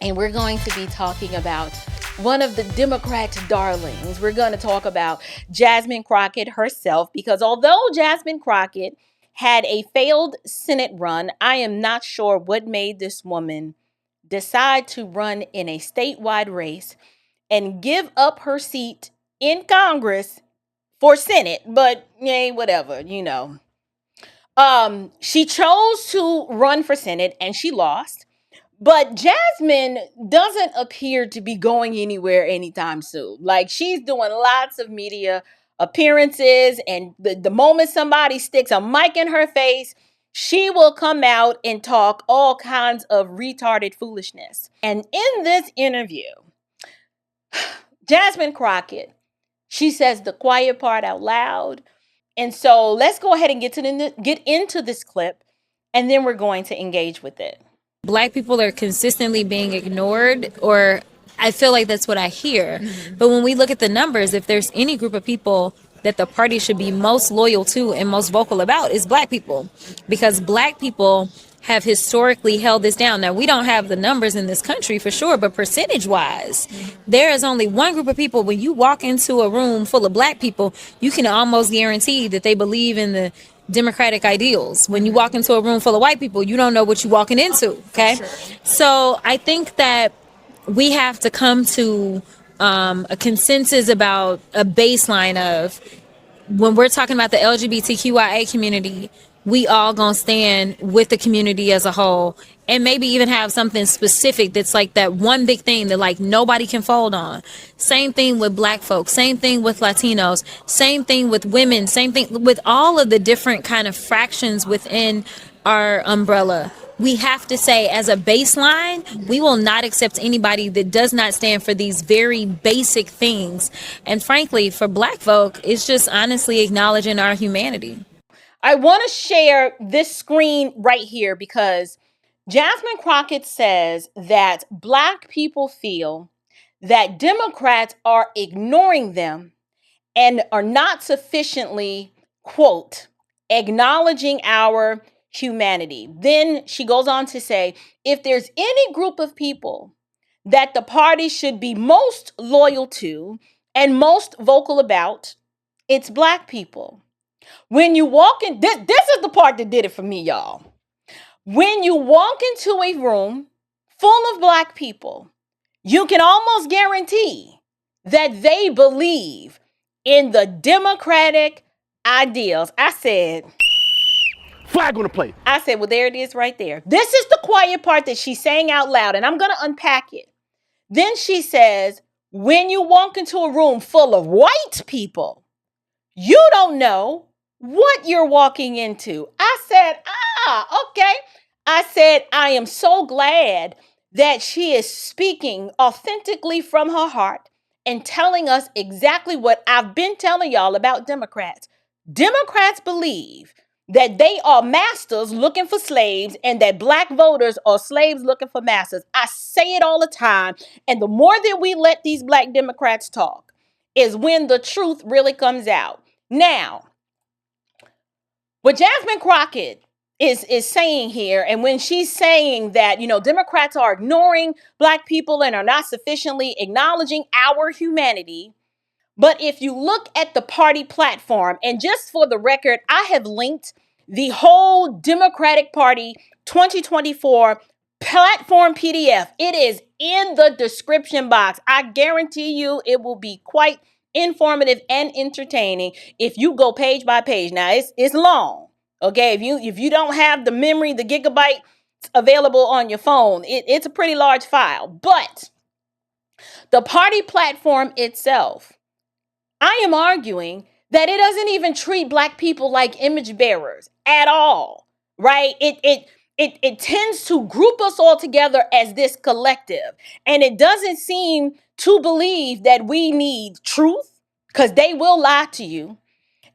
and we're going to be talking about one of the Democrats' darlings. We're going to talk about Jasmine Crockett herself, because although Jasmine Crockett had a failed Senate run, I am not sure what made this woman decide to run in a statewide race and give up her seat in Congress for Senate. But yay, whatever, you know. She chose to run for Senate and she lost. But Jasmine doesn't appear to be going anywhere anytime soon. Like, she's doing lots of media appearances, and the moment somebody sticks a mic in her face, she will come out and talk all kinds of retarded foolishness. And in this interview, Jasmine Crockett, she says the quiet part out loud. And so let's go ahead and get into this clip, and then we're going to engage with it. Black people are consistently being ignored, or I feel like that's what I hear. But when we look at the numbers, if there's any group of people that the party should be most loyal to and most vocal about, is Black people, because Black people have historically held this down. Now, we don't have the numbers in this country for sure, but percentage wise, there is only one group of people. When you walk into a room full of Black people, you can almost guarantee that they believe in the democratic ideals. When you walk into a room full of white people, you don't know what you're walking into. Okay. Sure. So I think that we have to come to a consensus about a baseline of, when we're talking about the LGBTQIA community, we all gonna stand with the community as a whole, and maybe even have something specific that's like that one big thing that like nobody can fold on. Same thing with Black folks, same thing with Latinos, same thing with women, same thing with all of the different kind of fractions within our umbrella. We have to say, as a baseline, we will not accept anybody that does not stand for these very basic things. And frankly, for Black folk, it's just honestly acknowledging our humanity. I want to share this screen right here because Jasmine Crockett says that Black people feel that Democrats are ignoring them and are not sufficiently, quote, acknowledging our humanity. Then she goes on to say, if there's any group of people that the party should be most loyal to and most vocal about, it's Black people. When you walk in, this is the part that did it for me, y'all. When you walk into a room full of Black people, you can almost guarantee that they believe in the democratic ideals. I said, flag on the plate. I said, well, there it is right there. This is the quiet part that she's saying out loud, and I'm going to unpack it. Then she says, when you walk into a room full of white people, you don't know what you're walking into. I said, okay. I said, I am so glad that she is speaking authentically from her heart and telling us exactly what I've been telling y'all about Democrats. Democrats believe that they are masters looking for slaves and that Black voters are slaves looking for masters. I say it all the time. And the more that we let these Black Democrats talk is when the truth really comes out. Now, what Jasmine Crockett is saying here, and when she's saying that, you know, Democrats are ignoring Black people and are not sufficiently acknowledging our humanity. But if you look at the party platform, and just for the record, I have linked the whole Democratic Party 2024 platform PDF. It is in the description box. I guarantee you it will be quite informative and entertaining if you go page by page. Now it's long. Okay, if you don't have the memory, the gigabyte available on your phone, it's a pretty large file. But the party platform itself, I am arguing that it doesn't even treat Black people like image bearers at all, right? It tends to group us all together as this collective, and it doesn't seem to believe that we need truth, because they will lie to you.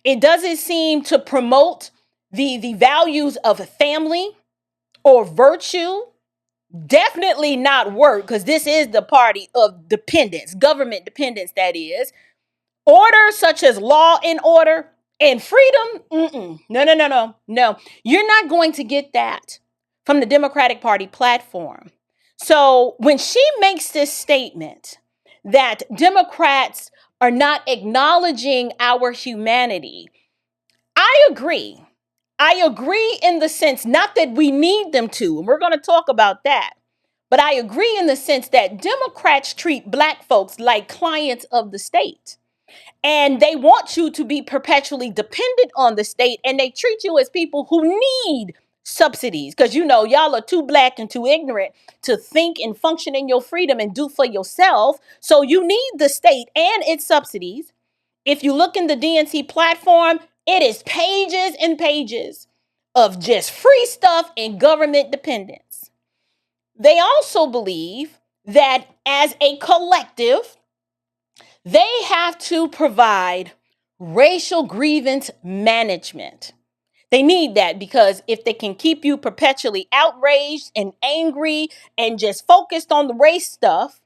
It doesn't seem to promote the values of family or virtue. Definitely not work, because this is the party of dependence, government dependence, that is. Order such as law and order and freedom. No. You're not going to get that from the Democratic Party platform. So when she makes this statement that Democrats are not acknowledging our humanity, I agree. I agree in the sense, not that we need them to, and we're going to talk about that, but I agree in the sense that Democrats treat Black folks like clients of the state. And they want you to be perpetually dependent on the state, and they treat you as people who need subsidies because y'all are too Black and too ignorant to think and function in your freedom and do for yourself. So you need the state and its subsidies. If you look in the DNC platform, it is pages and pages of just free stuff and government dependence. They also believe that as a collective, they have to provide racial grievance management. They need that because if they can keep you perpetually outraged and angry and just focused on the race stuff,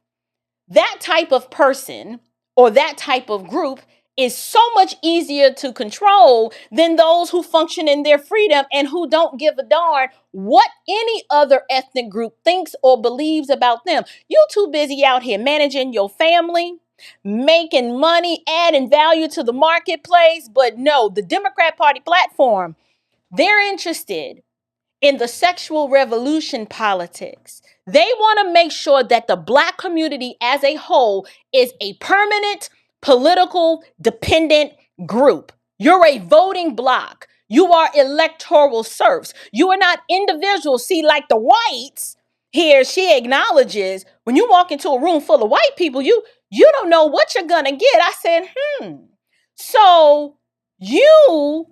that type of person or that type of group is so much easier to control than those who function in their freedom and who don't give a darn what any other ethnic group thinks or believes about them. You too busy out here managing your family, making money, adding value to the marketplace. But no, the Democrat Party platform, they're interested in the sexual revolution politics. They want to make sure that the Black community as a whole is a permanent political dependent group. You're a voting bloc. You are electoral serfs. You are not individuals. See, like the whites here, she acknowledges when you walk into a room full of white people, you don't know what you're going to get. I said, So you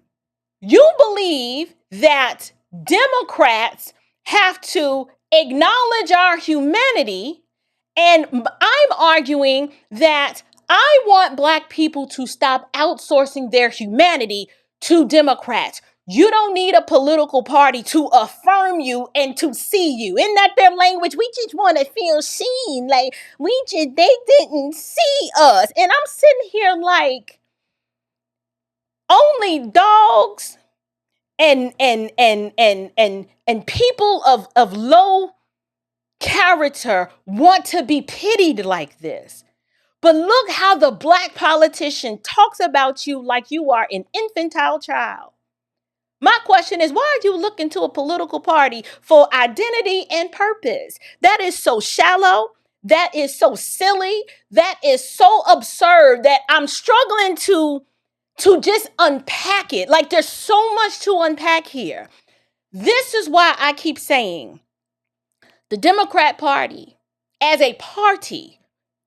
believe that Democrats have to acknowledge our humanity, and I'm arguing that I want Black people to stop outsourcing their humanity to Democrats. You don't need a political party to affirm you and to see you. Isn't that their language? We just want to feel seen. Like, they didn't see us. And I'm sitting here like, only dogs and people of low character want to be pitied like this. But look how the Black politician talks about you like you are an infantile child. My question is, why are you looking to a political party for identity and purpose? That is so shallow. That is so silly. That is so absurd that I'm struggling to just unpack it. Like, there's so much to unpack here. This is why I keep saying the Democrat Party as a party,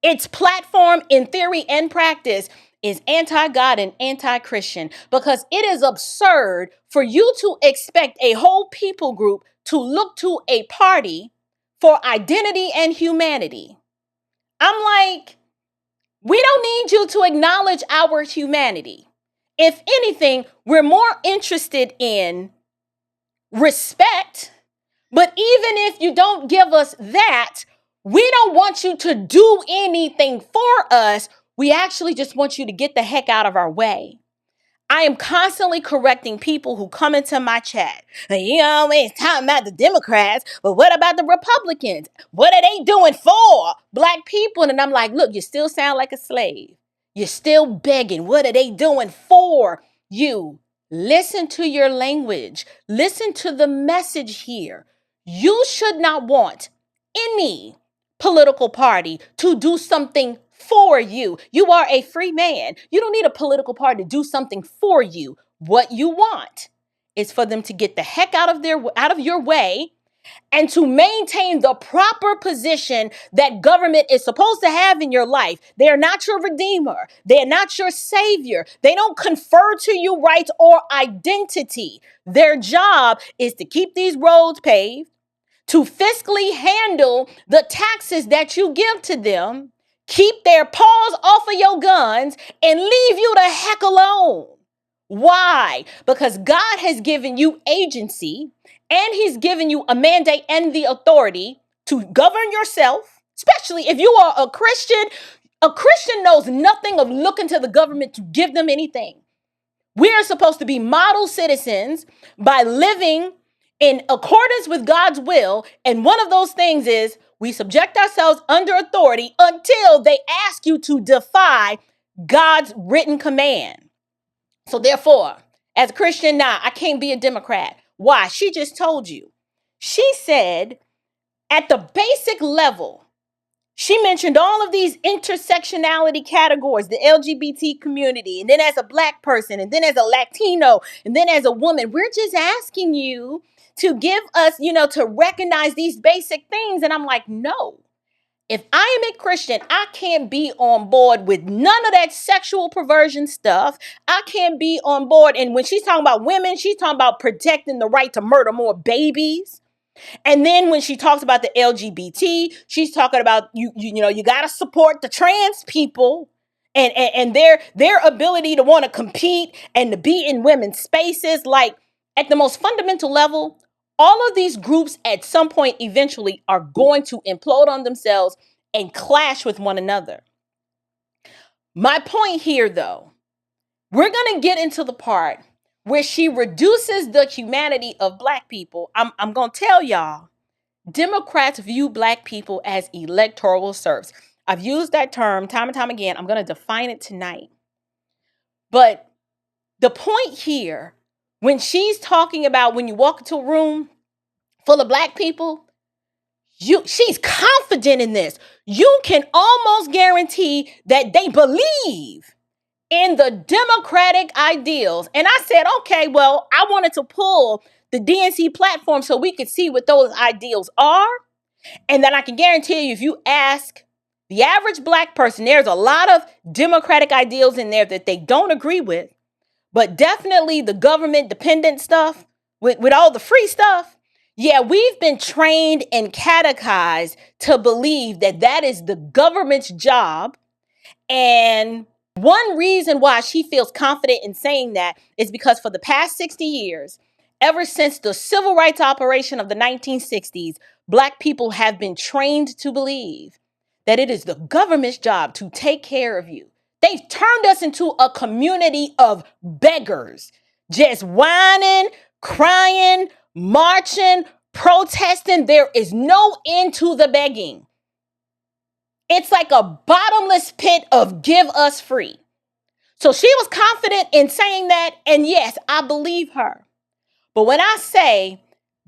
its platform in theory and practice is anti-God and anti-Christian, because it is absurd for you to expect a whole people group to look to a party for identity and humanity. I'm like, we don't need you to acknowledge our humanity. If anything, we're more interested in respect. But even if you don't give us that, we don't want you to do anything for us. We actually just want you to get the heck out of our way. I am constantly correcting people who come into my chat. You always talking about the Democrats, but what about the Republicans? What are they doing for Black people? And I'm like, look, you still sound like a slave. You're still begging. What are they doing for you? Listen to your language. Listen to the message here. You should not want any political party to do something for you. You are a free man. You don't need a political party to do something for you. What you want is for them to get the heck out of your way and to maintain the proper position that government is supposed to have in your life. They are not your redeemer. They are not your savior. They don't confer to you rights or identity. Their job is to keep these roads paved, to fiscally handle the taxes that you give to them, keep their paws off of your guns, and leave you the heck alone. Why? Because God has given you agency, and he's given you a mandate and the authority to govern yourself, especially if you are a Christian. A Christian knows nothing of looking to the government to give them anything. We are supposed to be model citizens by living in accordance with God's will. And one of those things is We subject ourselves under authority until they ask you to defy God's written command. So therefore, as a Christian, I can't be a Democrat. Why? She just told you. She said at the basic level, she mentioned all of these intersectionality categories, the LGBT community, and then as a Black person, and then as a Latino, and then as a woman. We're just asking you to give us, to recognize these basic things. And I'm like, no. If I am a Christian, I can't be on board with none of that sexual perversion stuff. I can't be on board. And when she's talking about women, she's talking about protecting the right to murder more babies. And then when she talks about the LGBT, she's talking about you got to support the trans people and their ability to want to compete and to be in women's spaces. Like, at the most fundamental level, all of these groups at some point eventually are going to implode on themselves and clash with one another. My point here, though, we're going to get into the part where she reduces the humanity of Black people. I'm going to tell y'all, Democrats view Black people as electoral serfs. I've used that term time and time again. I'm going to define it tonight. But the point here, when she's talking about when you walk into a room full of Black people, she's confident in this. You can almost guarantee that they believe in the democratic ideals. And I said, okay, well, I wanted to pull the DNC platform so we could see what those ideals are. And then I can guarantee you, if you ask the average Black person, there's a lot of democratic ideals in there that they don't agree with. But definitely the government dependent stuff with all the free stuff. Yeah, we've been trained and catechized to believe that is the government's job. And one reason why she feels confident in saying that is because for the past 60 years, ever since the civil rights operation of the 1960s, Black people have been trained to believe that it is the government's job to take care of you. They've turned us into a community of beggars, just whining, crying, marching, protesting. There is no end to the begging. It's like a bottomless pit of give us free. So she was confident in saying that. And yes, I believe her. But when I say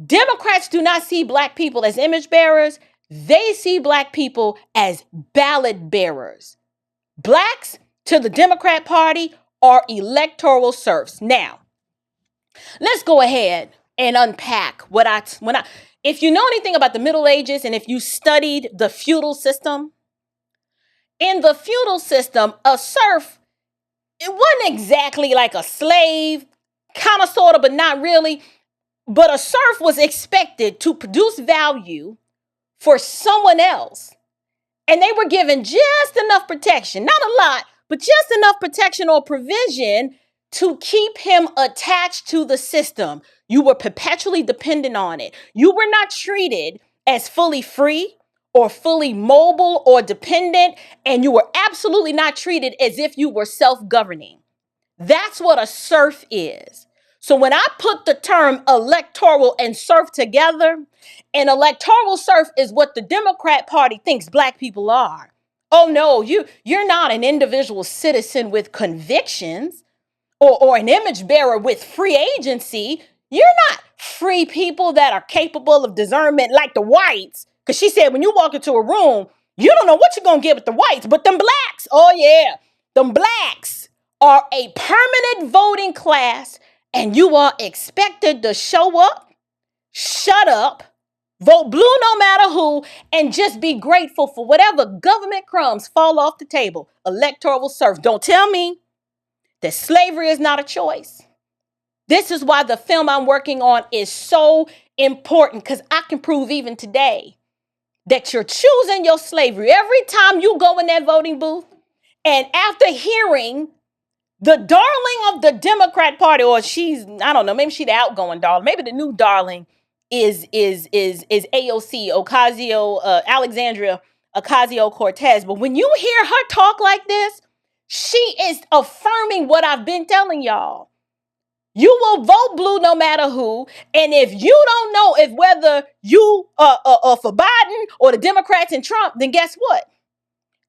Democrats do not see Black people as image bearers, they see Black people as ballot bearers. Blacks to the Democrat Party are electoral serfs. Now, let's go ahead and unpack if you know anything about the Middle Ages and if you studied the feudal system. In the feudal system, a serf, it wasn't exactly like a slave, kind of, sort of, but not really. But a serf was expected to produce value for someone else. And they were given just enough protection, not a lot, but just enough protection or provision to keep him attached to the system. You were perpetually dependent on it. You were not treated as fully free or fully mobile or dependent, and you were absolutely not treated as if you were self-governing. That's what a serf is. So when I put the term electoral and serf together, an electoral serf is what the Democrat Party thinks Black people are. Oh no, you're not an individual citizen with convictions or an image bearer with free agency. You're not free people that are capable of discernment like the whites. Because she said when you walk into a room, you don't know what you're going to get with the whites, but them Blacks, oh yeah, them Blacks are a permanent voting class, and you are expected to show up, shut up, vote blue no matter who, and just be grateful for whatever government crumbs fall off the table. Electoral serf. Don't tell me that slavery is not a choice. This is why the film I'm working on is so important, because I can prove even today that you're choosing your slavery every time you go in that voting booth. And after hearing the darling of the Democrat Party, or I don't know, maybe she's the outgoing darling. Maybe the new darling is AOC, Alexandria Ocasio-Cortez. But when you hear her talk like this, she is affirming what I've been telling y'all. You will vote blue no matter who. And if you don't know if whether you are for Biden or the Democrats and Trump, then guess what?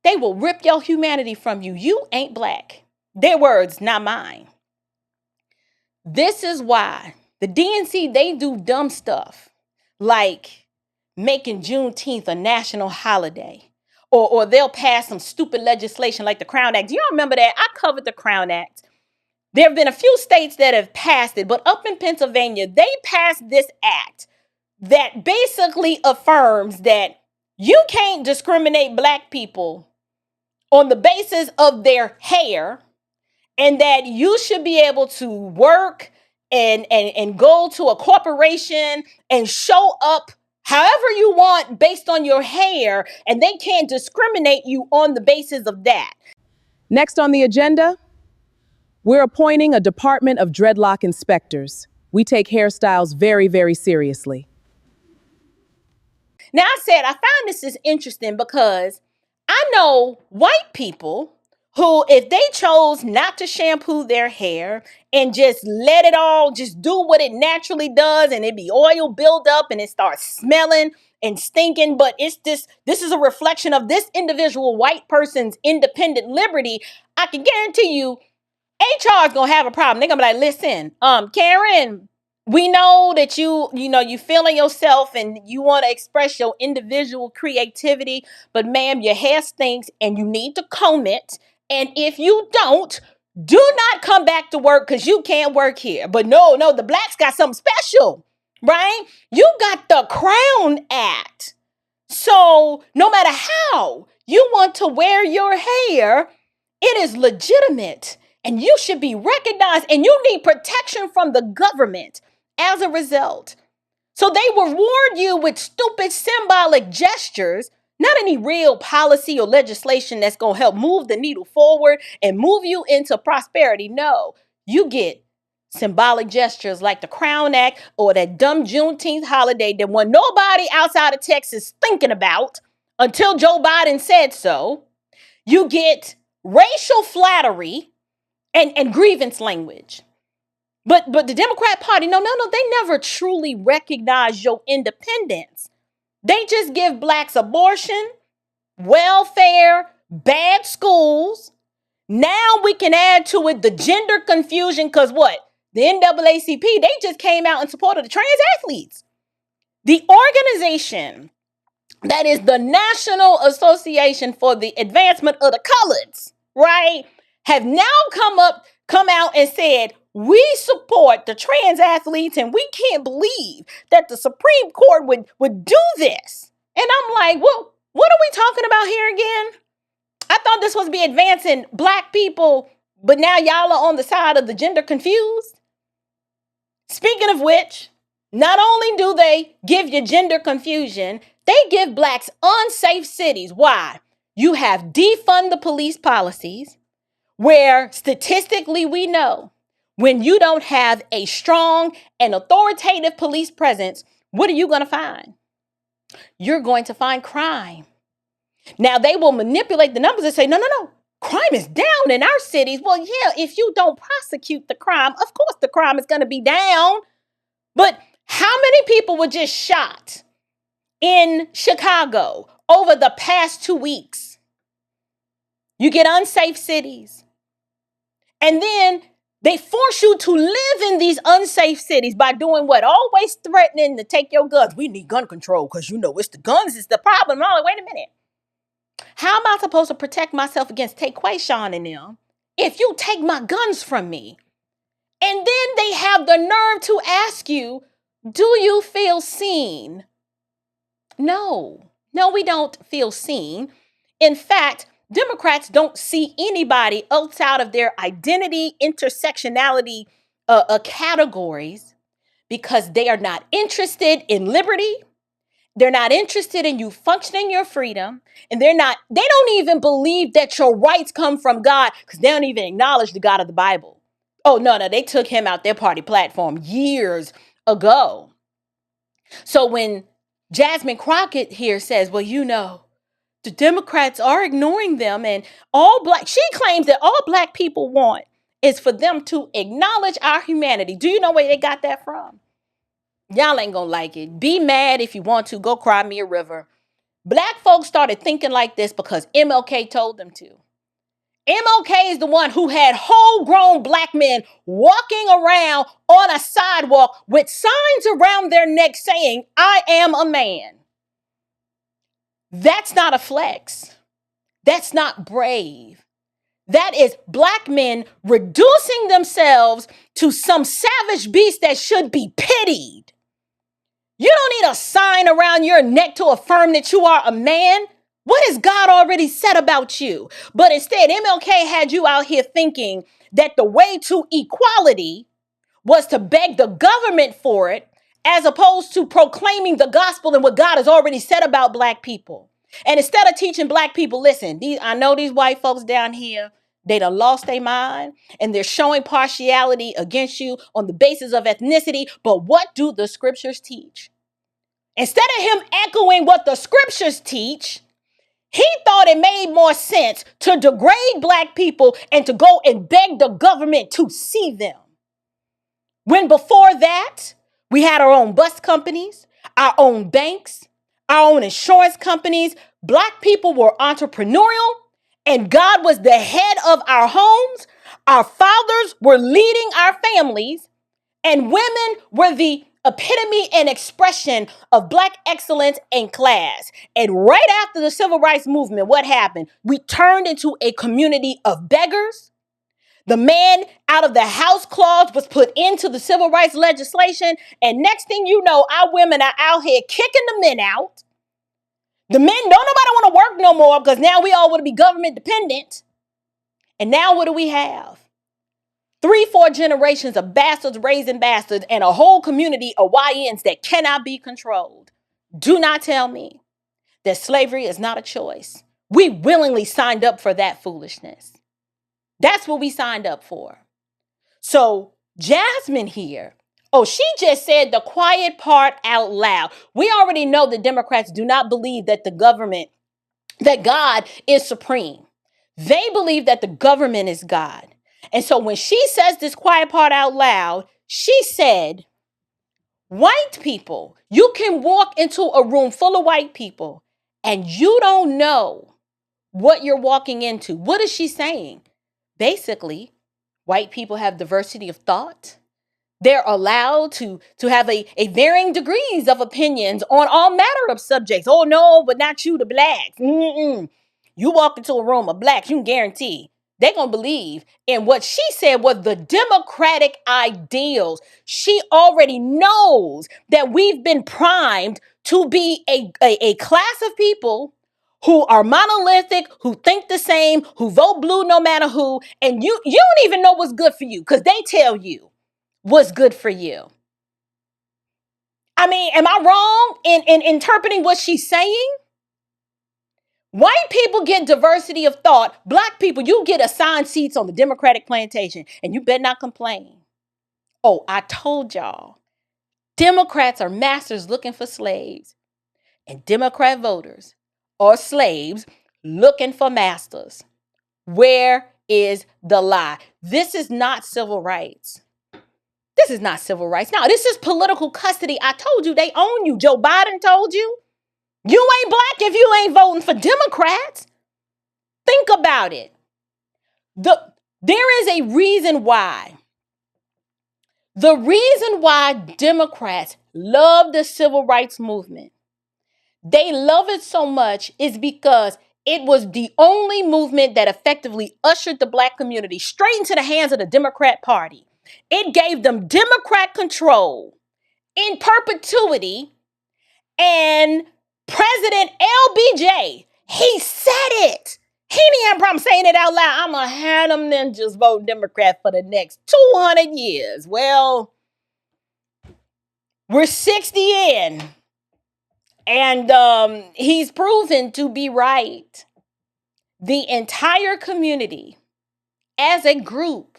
They will rip your humanity from you. You ain't black. Their words, not mine. This is why the DNC, they do dumb stuff like making Juneteenth a national holiday. Or they'll pass some stupid legislation like the Crown Act. Do you remember that? I covered the Crown Act. There have been a few states that have passed it, but up in Pennsylvania, they passed this act that basically affirms that you can't discriminate black people on the basis of their hair, and that you should be able to work and go to a corporation and show up however you want based on your hair, and they can't discriminate you on the basis of that. Next on the agenda, we're appointing a Department of Dreadlock inspectors. We take hairstyles very, very seriously. Now, I said I find this is interesting because I know white people who, if they chose not to shampoo their hair and just let it all just do what it naturally does, and it be oil build up and it starts smelling and stinking, but this is a reflection of this individual white person's independent liberty, I can guarantee you HR is gonna have a problem. They're gonna be like, listen, Karen, we know that you feeling yourself and you want to express your individual creativity, but ma'am, your hair stinks and you need to comb it. And if you don't, do not come back to work because you can't work here. But no, the blacks got something special, right? You got the Crown Act. So no matter how you want to wear your hair, it is legitimate. And you should be recognized, and you need protection from the government as a result. So they reward you with stupid symbolic gestures, not any real policy or legislation that's going to help move the needle forward and move you into prosperity. No, you get symbolic gestures like the Crown Act or that dumb Juneteenth holiday that when nobody outside of Texas thinking about until Joe Biden said so. You get racial flattery and grievance language. But the Democrat Party, no, they never truly recognize your independence. They just give blacks abortion, welfare, bad schools. Now we can add to it the gender confusion, because what? The NAACP, they just came out in support of the trans athletes. The organization that is the National Association for the Advancement of the Coloreds, right, have now come out and said, we support the trans athletes and we can't believe that the Supreme Court would do this. And I'm like, well, what are we talking about here again? I thought this was be advancing black people, but now y'all are on the side of the gender confused. Speaking of which, not only do they give you gender confusion, they give blacks unsafe cities. Why? You have defund the police policies, where statistically we know when you don't have a strong and authoritative police presence, what are you going to find? You're going to find crime. Now, they will manipulate the numbers and say, no, crime is down in our cities. Well, yeah, if you don't prosecute the crime, of course the crime is going to be down. But how many people were just shot in Chicago over the past 2 weeks? You get unsafe cities. And then they force you to live in these unsafe cities by doing what? Always threatening to take your guns. We need gun control because, it's the guns is the problem. No, wait a minute. How am I supposed to protect myself against Taquayshawn and them if you take my guns from me? And then they have the nerve to ask you, do you feel seen? No, we don't feel seen. In fact, Democrats don't see anybody outside of their identity, intersectionality categories because they are not interested in liberty. They're not interested in you functioning your freedom. And they don't even believe that your rights come from God because they don't even acknowledge the God of the Bible. Oh, no, they took him out their party platform years ago. So when Jasmine Crockett here says, well, the Democrats are ignoring them and she claims that all black people want is for them to acknowledge our humanity. Do you know where they got that from? Y'all ain't gonna like it. Be mad if you want to. Go cry me a river. Black folks started thinking like this because MLK told them to. MLK is the one who had whole grown black men walking around on a sidewalk with signs around their neck saying, I am a man. That's not a flex. That's not brave. That is black men reducing themselves to some savage beast that should be pitied. You don't need a sign around your neck to affirm that you are a man. What has God already said about you? But instead, MLK had you out here thinking that the way to equality was to beg the government for it, as opposed to proclaiming the gospel and what God has already said about black people. And instead of teaching black people, listen, I know these white folks down here, they done lost their mind and they're showing partiality against you on the basis of ethnicity. But what do the scriptures teach? Instead of him echoing what the scriptures teach, he thought it made more sense to degrade black people and to go and beg the government to see them. When before that, we had our own bus companies, our own banks, our own insurance companies. Black people were entrepreneurial and God was the head of our homes. Our fathers were leading our families and women were the epitome and expression of black excellence and class. And right after the civil rights movement, what happened? We turned into a community of beggars. The man out of the house clause was put into the civil rights legislation. And next thing you know, our women are out here kicking the men out. The men, don't nobody want to work no more because now we all want to be government dependent. And now what do we have? 3-4 generations of bastards raising bastards and a whole community of YNs that cannot be controlled. Do not tell me that slavery is not a choice. We willingly signed up for that foolishness. That's what we signed up for. So Jasmine here, she just said the quiet part out loud. We already know that Democrats do not believe that that God is supreme. They believe that the government is God. And so when she says this quiet part out loud, she said, white people, you can walk into a room full of white people and you don't know what you're walking into. What is she saying? Basically, white people have diversity of thought. They're allowed to have a varying degrees of opinions on all manner of subjects. Oh, no, but not you, the blacks. You walk into a room of blacks, you can guarantee they're going to believe in what she said was the democratic ideals. She already knows that we've been primed to be a class of people who are monolithic, who think the same, who vote blue no matter who. And you don't even know what's good for you because they tell you what's good for you. I mean, am I wrong in interpreting what she's saying? White people get diversity of thought. Black people, you get assigned seats on the Democratic plantation and you better not complain. Oh, I told y'all, Democrats are masters looking for slaves and Democrat voters are slaves looking for masters. Where is the lie? This is not civil rights. This is not civil rights. No, this is political custody. I told you they own you. Joe Biden told you. You ain't black if you ain't voting for Democrats. Think about it. There is a reason why. The reason why Democrats love the civil rights movement, they love it so much is because it was the only movement that effectively ushered the black community straight into the hands of the Democrat Party. It gave them Democrat control in perpetuity. And President LBJ, he said it. He didn't have a problem saying it out loud. I'm going to have them ninjas vote Democrat for the next 200 years. Well, we're 60 in. And he's proven to be right. The entire community, as a group,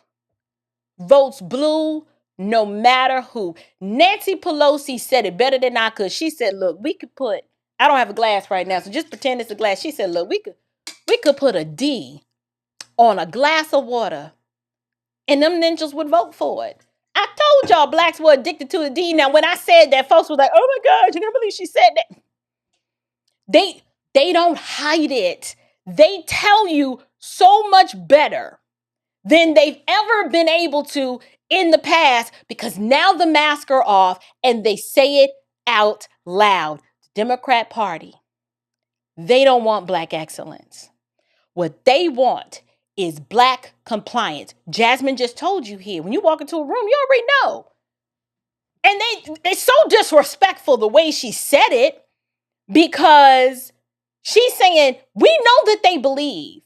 votes blue no matter who. Nancy Pelosi said it better than I could. She said, look, we could put, I don't have a glass right now, so just pretend it's a glass. She said, look, we could put a D on a glass of water and them ninjas would vote for it. I told y'all blacks were addicted to the D. Now, when I said that, folks were like, oh my God, you can't believe she said that. They don't hide it. They tell you so much better than they've ever been able to in the past, because now the masks are off and they say it out loud. The Democrat Party, they don't want black excellence. What they want is black compliance. Jasmine just told you here, when you walk into a room, you already know. And it's so disrespectful the way she said it, because she's saying, we know that they believe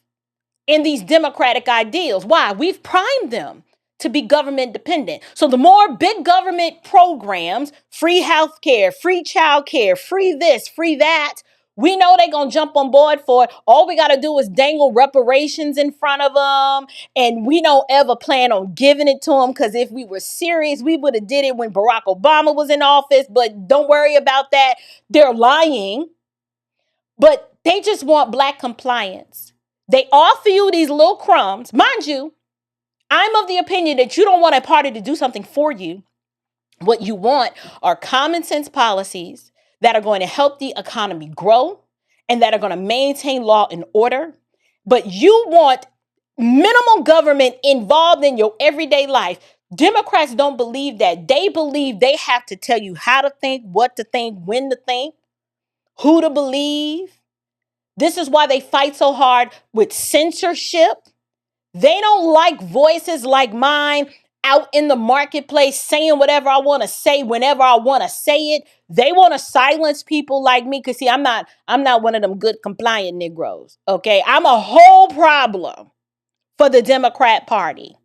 in these democratic ideals. Why? We've primed them to be government dependent. So the more big government programs, free healthcare, free childcare, free this, free that, we know they're going to jump on board for it. All we got to do is dangle reparations in front of them. And we don't ever plan on giving it to them, because if we were serious, we would have did it when Barack Obama was in office. But don't worry about that. They're lying. But they just want black compliance. They offer you these little crumbs. Mind you, I'm of the opinion that you don't want a party to do something for you. What you want are common sense policies that are going to help the economy grow and that are going to maintain law and order. But you want minimal government involved in your everyday life. Democrats don't believe that. They believe they have to tell you how to think, what to think, when to think, who to believe. This is why they fight so hard with censorship. They don't like voices like mine out in the marketplace saying whatever I want to say whenever I want to say it. They want to silence people like me, because see, I'm not one of them good compliant Negroes. Okay, I'm a whole problem for the Democrat Party.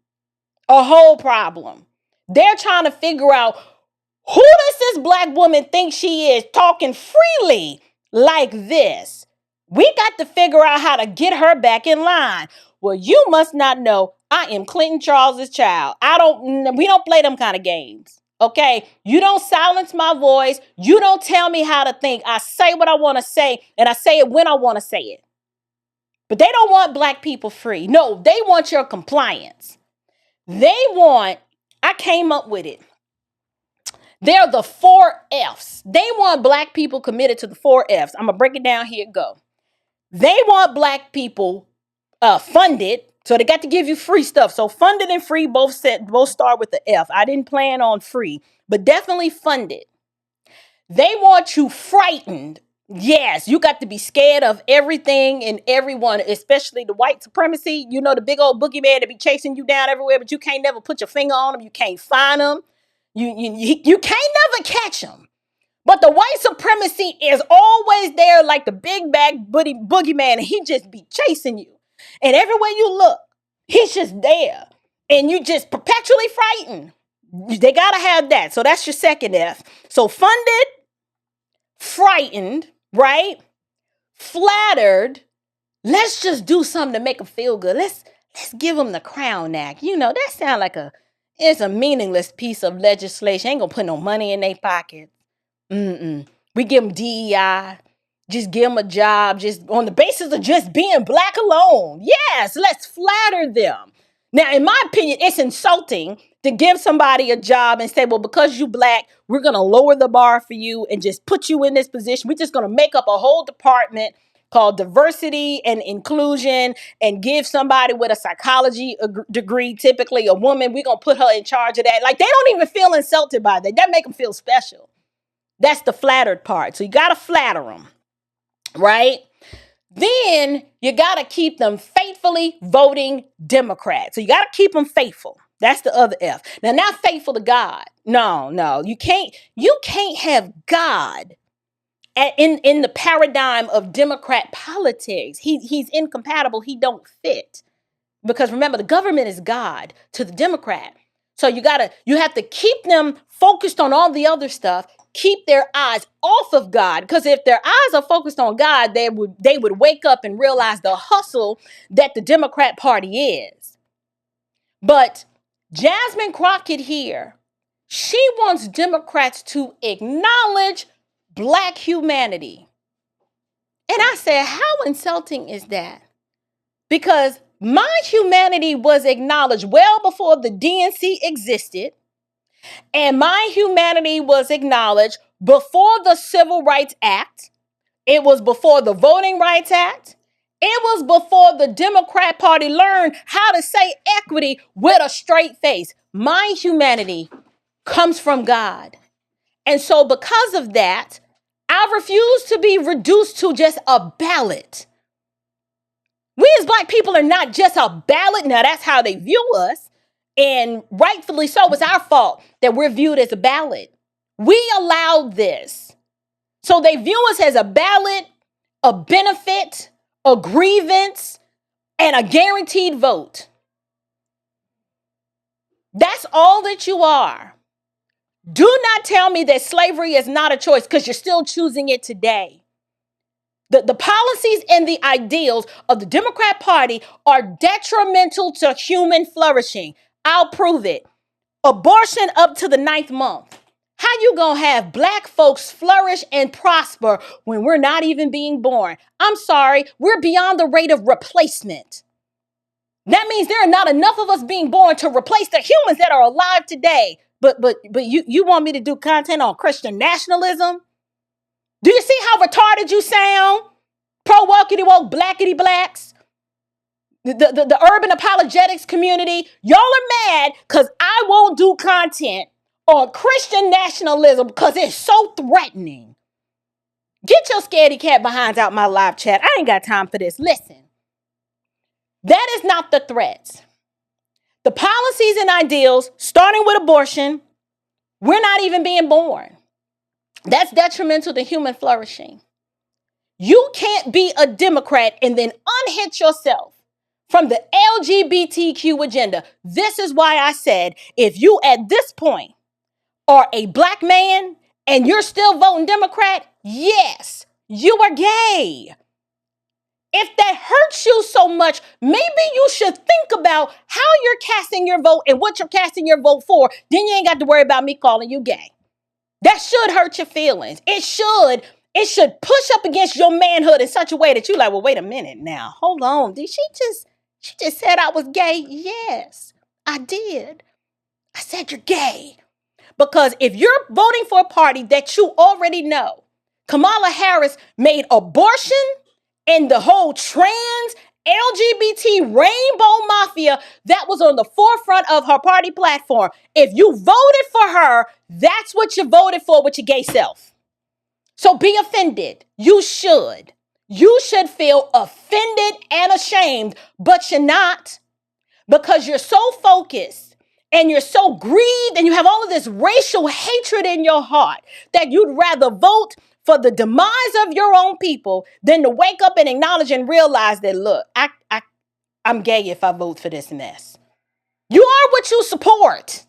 A whole problem. They're trying to figure out, who does this black woman think she is, talking freely like this? We got to figure out how to get her back in line. Well, you must not know I am Clinton Charles's child. We don't play them kind of games. Okay? You don't silence my voice. You don't tell me how to think. I say what I want to say, and I say it when I want to say it. But they don't want black people free. No, they want your compliance. I came up with it. They're the 4 F's. They want black people committed to the 4 F's. I'm going to break it down. Here it go. They want black people funded. So they got to give you free stuff. So funded and free both start with the F. I didn't plan on free, but definitely funded. They want you frightened. Yes, you got to be scared of everything and everyone, especially the white supremacy. You know, the big old boogeyman that be chasing you down everywhere, but you can't never put your finger on them. You can't find them. You can't never catch them. But the white supremacy is always there, like the big bag boogeyman, and he just be chasing you. And everywhere you look, he's just there. And you just perpetually frightened. They got to have that. So that's your second F. So funded, frightened, right? Flattered. Let's just do something to make them feel good. Let's give them the Crown Act. You know, that sounds like it's a meaningless piece of legislation. Ain't gonna put no money in their pocket. We give them DEI. Just give them a job, just on the basis of just being black alone. Yes, let's flatter them. Now, in my opinion, it's insulting to give somebody a job and say, well, because you black, we're going to lower the bar for you and just put you in this position. We're just going to make up a whole department called diversity and inclusion and give somebody with a psychology degree, typically a woman, we're going to put her in charge of that. Like, they don't even feel insulted by that. That make them feel special. That's the flattered part. So you got to flatter them. Right? Then you got to keep them faithfully voting Democrat. So you got to keep them faithful. That's the other F. Now, not faithful to God. No. You can't have God in the paradigm of Democrat politics. He's incompatible. He don't fit. Because remember, the government is God to the Democrat. So you have to keep them focused on all the other stuff. Keep their eyes off of God. Because if their eyes are focused on God, they would wake up and realize the hustle that the Democrat Party is. But Jasmine Crockett here, she wants Democrats to acknowledge black humanity. And I said, how insulting is that? Because My humanity was acknowledged well before the DNC existed, and my humanity was acknowledged before the Civil Rights Act. It was before the Voting Rights Act. It was before the Democrat Party learned how to say equity with a straight face. My humanity comes from God. And so because of that, I refuse to be reduced to just a ballot. We as Black people are not just a ballot. Now, that's how they view us. And rightfully so, it's our fault that we're viewed as a ballot. We allowed this. So they view us as a ballot, a benefit, a grievance, and a guaranteed vote. That's all that you are. Do not tell me that slavery is not a choice, because you're still choosing it today. The policies and the ideals of the Democrat Party are detrimental to human flourishing. I'll prove it. Abortion up to the 9th month. How you gonna have Black folks flourish and prosper when we're not even being born? I'm sorry, we're beyond the rate of replacement. That means there are not enough of us being born to replace the humans that are alive today. But you want me to do content on Christian nationalism? Do you see how retarded you sound? Pro-wokity woke blackity blacks. The urban apologetics community. Y'all are mad because I won't do content on Christian nationalism because it's so threatening. Get your scaredy cat behinds out my live chat. I ain't got time for this. Listen, that is not the threats. The policies and ideals, starting with abortion, we're not even being born. That's detrimental to human flourishing. You can't be a Democrat and then unhitch yourself from the LGBTQ agenda. This is why I said, if you at this point are a Black man and you're still voting Democrat, yes, you are gay. If that hurts you so much, maybe you should think about how you're casting your vote and what you're casting your vote for. Then you ain't got to worry about me calling you gay. That should hurt your feelings. It should push up against your manhood in such a way that you're like, well, wait a minute now. Hold on. Did she just said I was gay? Yes, I did. I said you're gay. Because if you're voting for a party that you already know, Kamala Harris made abortion and the whole trans LGBT rainbow mafia that was on the forefront of her party platform. If you voted for her, that's what you voted for with your gay self. So be offended. You should. You should feel offended and ashamed, but you're not, because you're so focused and you're so grieved and you have all of this racial hatred in your heart that you'd rather vote for the demise of your own people than to wake up and acknowledge and realize that, look, I'm gay if I vote for this mess. You are what you support.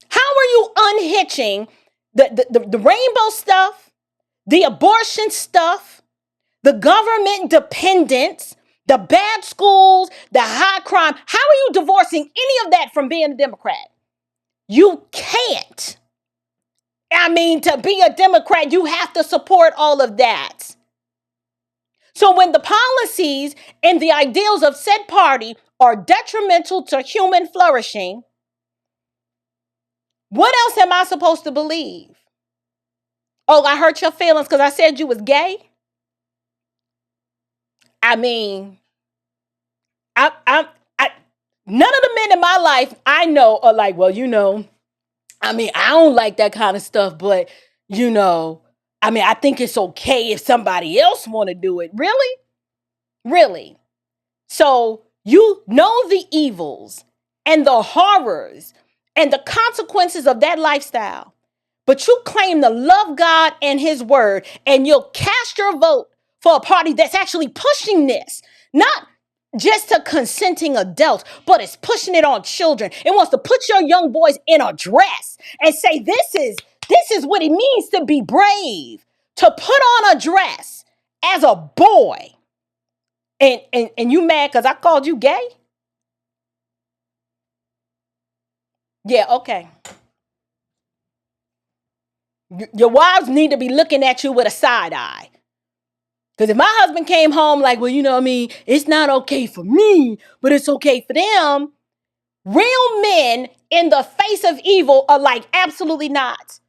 How are you unhitching the rainbow stuff, the abortion stuff, the government dependence, the bad schools, the high crime? How are you divorcing any of that from being a Democrat? You can't. I mean, to be a Democrat, you have to support all of that. So when the policies and the ideals of said party are detrimental to human flourishing, what else am I supposed to believe? Oh, I hurt your feelings because I said you was gay? I mean, I none of the men in my life I know are like, well, I don't like that kind of stuff, but I think it's okay if somebody else want to do it. Really? Really? So you know the evils and the horrors and the consequences of that lifestyle, but you claim to love God and his word, and you'll cast your vote for a party that's actually pushing this, not just to consenting adults, but it's pushing it on children. It wants to put your young boys in a dress and say, this is what it means to be brave, to put on a dress as a boy. And you mad because I called you gay? Yeah, okay. Your wives need to be looking at you with a side eye. Because if my husband came home like, well, you know what I mean, it's not okay for me, but it's okay for them. Real men in the face of evil are like, absolutely not.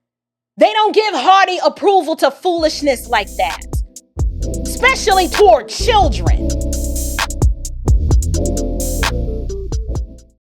They don't give hearty approval to foolishness like that, especially toward children.